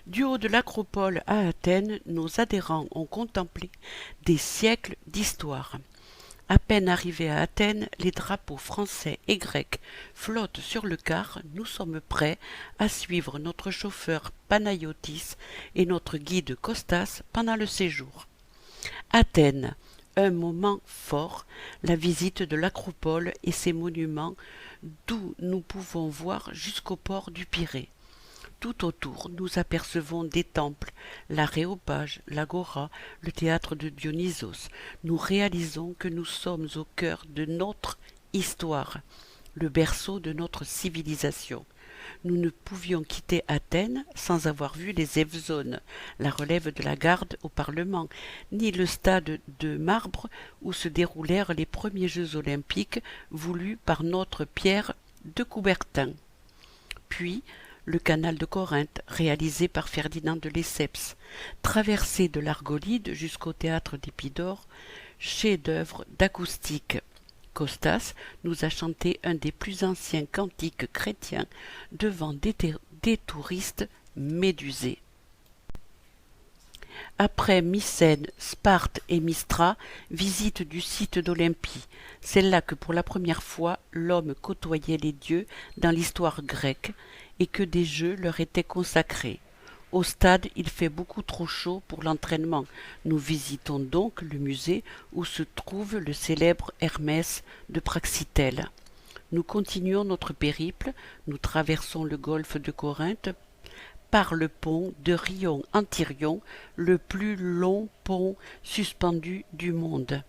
Du haut de l'Acropole à Athènes, nos adhérents ont contemplé des siècles d'histoire. À peine arrivés à Athènes, les drapeaux français et grecs flottent sur le quart. Nous sommes prêts à suivre notre chauffeur Panayotis et notre guide Costas pendant le séjour. Athènes, un moment fort, la visite de l'Acropole et ses monuments d'où nous pouvons voir jusqu'au port du Pirée. Tout autour, nous apercevons des temples, l'aréopage, l'agora, le théâtre de Dionysos. Nous réalisons que nous sommes au cœur de notre histoire, le berceau de notre civilisation. Nous ne pouvions quitter Athènes sans avoir vu les Evzones, la relève de la garde au Parlement, ni le stade de marbre où se déroulèrent les premiers Jeux olympiques voulus par notre Pierre de Coubertin. Puis, le canal de Corinthe, réalisé par Ferdinand de Lesseps, traversée de l'Argolide jusqu'au théâtre d'Épidore, chef-d'œuvre d'acoustique. Costas nous a chanté un des plus anciens cantiques chrétiens devant des touristes médusés. Après Mycène, Sparte et Mystra, visite du site d'Olympie. C'est là que pour la première fois l'homme côtoyait les dieux dans l'histoire grecque et que des jeux leur étaient consacrés. Au stade, il fait beaucoup trop chaud pour l'entraînement. Nous visitons donc le musée où se trouve le célèbre Hermès de Praxitèle. Nous continuons notre périple, nous traversons le golfe de Corinthe par le pont de Rion en Tyrion, le plus long pont suspendu du monde.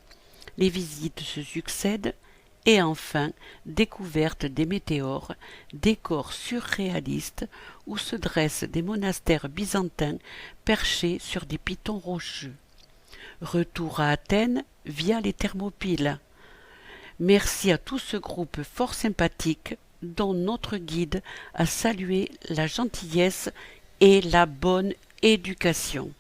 Les visites se succèdent et enfin découverte des météores, décors surréalistes où se dressent des monastères byzantins perchés sur des pitons rocheux. Retour à Athènes via les Thermopyles. Merci à tout ce groupe fort sympathique dont notre guide a salué la gentillesse et la bonne éducation.